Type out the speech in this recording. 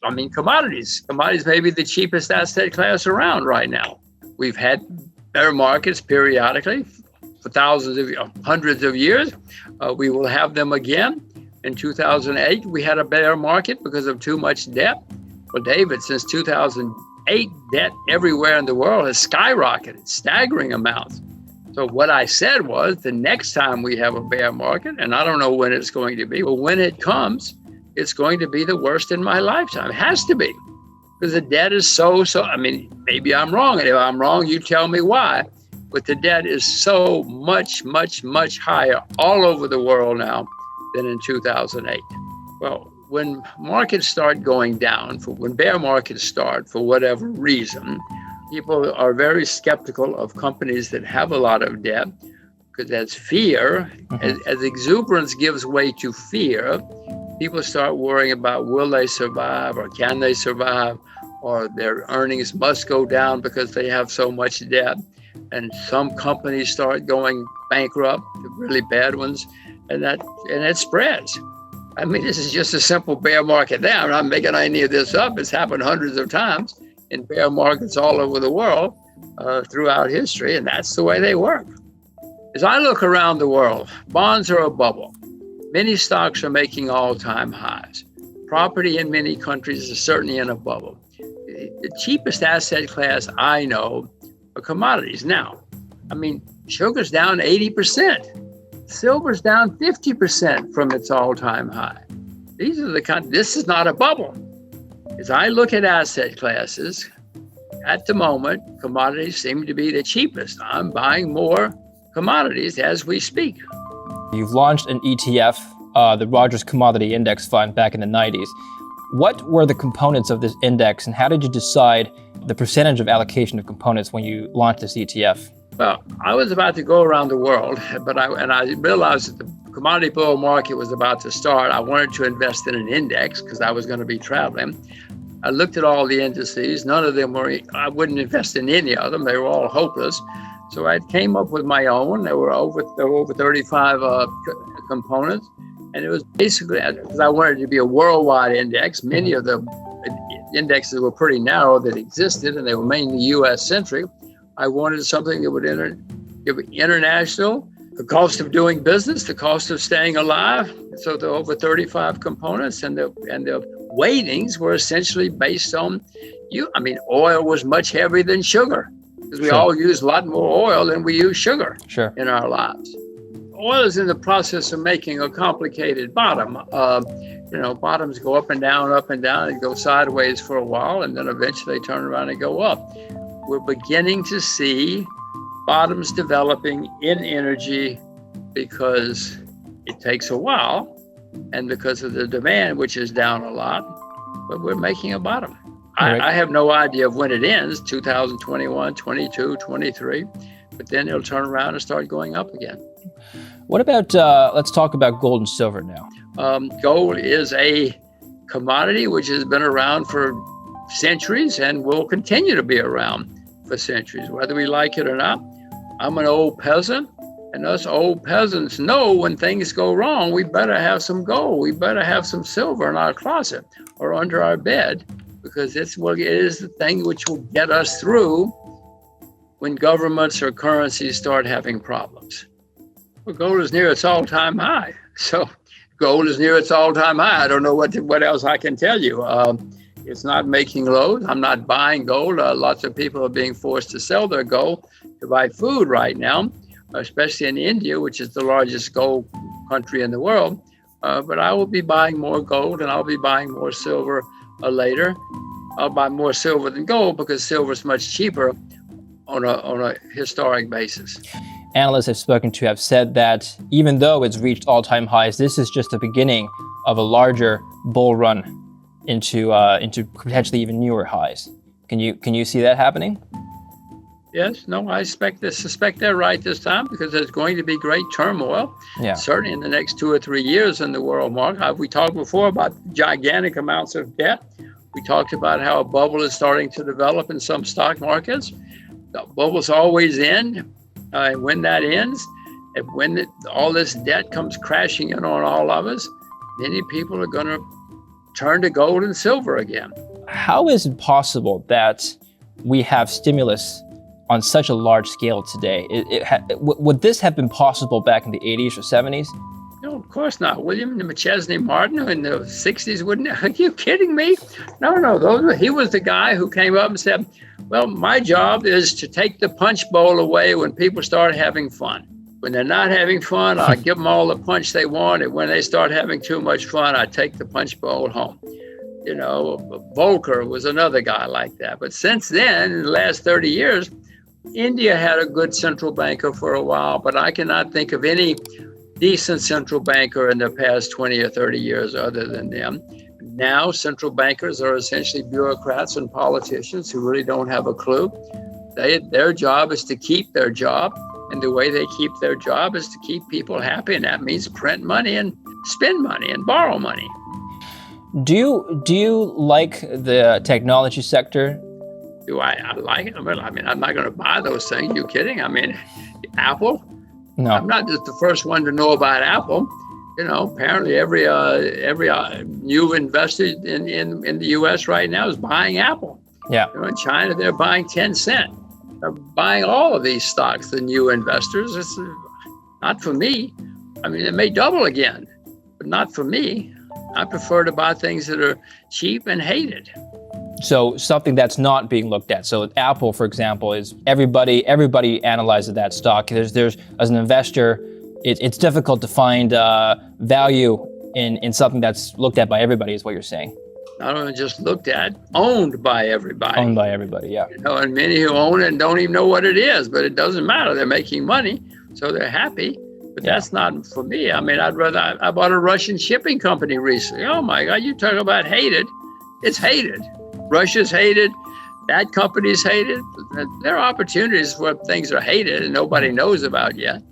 Commodities. Commodities may be the cheapest asset class around right now. We've had bear markets periodically for hundreds of years. We will have them again. In 2008, we had a bear market because of too much debt. Well, David, since 2008, debt everywhere in the world has skyrocketed, staggering amounts. So what I said was the next time we have a bear market, and I don't know when it's going to be, but when it comes, it's going to be the worst in my lifetime. It has to be, because the debt is maybe I'm wrong. And if I'm wrong, you tell me why. But the debt is so much, much, much higher all over the world now than in 2008. Well, when markets start going down, when bear markets start, for whatever reason, people are very skeptical of companies that have a lot of debt, because that's fear. As exuberance gives way to fear, people start worrying about, will they survive, or can they survive, or their earnings must go down because they have so much debt. And some companies start going bankrupt, the really bad ones, and it spreads. This is just a simple bear market now. I'm not making any of this up. It's happened hundreds of times in bear markets all over the world throughout history, and that's the way they work. As I look around the world, bonds are a bubble. Many stocks are making all-time highs. Property in many countries is certainly in a bubble. The cheapest asset class I know are commodities. Now, sugar's down 80%. Silver's down 50% from its all-time high. This is not a bubble. As I look at asset classes, at the moment, commodities seem to be the cheapest. I'm buying more commodities as we speak. You've launched an ETF, the Rogers Commodity Index Fund, back in the 90s. What were the components of this index, and how did you decide the percentage of allocation of components when you launched this ETF? Well, I was about to go around the world, but I realized that the commodity bull market was about to start. I wanted to invest in an index because I was going to be traveling. I looked at all the indices. None of them I wouldn't invest in any of them. They were all hopeless. So I came up with my own. There were over 35 components. And it was basically because I wanted it to be a worldwide index. Many of the indexes were pretty narrow that existed, and they were mainly U.S. centric. I wanted something that would give international, the cost of doing business, the cost of staying alive. So there were over 35 components, and the weightings were essentially based on oil was much heavier than sugar, because we all use a lot more oil than we use sugar in our lives. Oil is in the process of making a complicated bottom. Bottoms go up and down, and go sideways for a while, and then eventually they turn around and go up. We're beginning to see bottoms developing in energy because it takes a while, and because of the demand, which is down a lot, but we're making a bottom. Right. I have no idea of when it ends, 2021, 22, 23, but then it'll turn around and start going up again. What about, let's talk about gold and silver now. Gold is a commodity which has been around for centuries and will continue to be around for centuries, whether we like it or not. I'm an old peasant, and us old peasants know when things go wrong, we better have some gold. We better have some silver in our closet or under our bed, because it is the thing which will get us through when governments or currencies start having problems. Well, gold is near its all-time high. So gold is near its all-time high. I don't know what else I can tell you. It's not making lows. I'm not buying gold. Lots of people are being forced to sell their gold to buy food right now, especially in India, which is the largest gold country in the world. But I will be buying more gold, and I'll be buying more silver later. I'll buy more silver than gold because silver is much cheaper on a historic basis. Analysts I've spoken to have said that even though it's reached all-time highs, this is just the beginning of a larger bull run into potentially even newer highs. Can you see that happening? Yes, no, I suspect they're right this time, because there's going to be great turmoil. Yeah. Certainly in the next 2 or 3 years in the world market. We talked before about gigantic amounts of debt. We talked about how a bubble is starting to develop in some stock markets. The bubbles always end. When that ends, and when all this debt comes crashing in on all of us, many people are going to turn to gold and silver again. How is it possible that we have stimulus on such a large scale today? Would this have been possible back in the 80s or 70s? No, of course not. William McChesney Martin in the 60s wouldn't. Are you kidding me? No. He was the guy who came up and said, well, my job is to take the punch bowl away when people start having fun. When they're not having fun, I give them all the punch they want. And when they start having too much fun, I take the punch bowl home. You know, Volcker was another guy like that. But since then, in the last 30 years, India had a good central banker for a while, but I cannot think of any decent central banker in the past 20 or 30 years other than them. Now, central bankers are essentially bureaucrats and politicians who really don't have a clue. Their job is to keep their job. And the way they keep their job is to keep people happy. And that means print money and spend money and borrow money. Do you like the technology sector? Do I like it? I mean, I'm not going to buy those things. You kidding? I mean, Apple? No. I'm not just the first one to know about Apple. You know, apparently every new investor in the U.S. right now is buying Apple. Yeah. You know, in China, they're buying Tencent. They're buying all of these stocks, the new investors. It's not for me. I mean, it may double again, but not for me. I prefer to buy things that are cheap and hated. So something that's not being looked at. So Apple, for example, is everybody analyzes that stock. There's as an investor, it's difficult to find value in something that's looked at by everybody, is what you're saying. Not only just looked at, owned by everybody. Owned by everybody, yeah. You know, and many who own it and don't even know what it is, but it doesn't matter. They're making money, so they're happy. But that's not for me. I mean, I bought a Russian shipping company recently. Oh my God, you talk about hated. It's hated. Russia's hated. That company's hated. There are opportunities where things are hated and nobody knows about yet.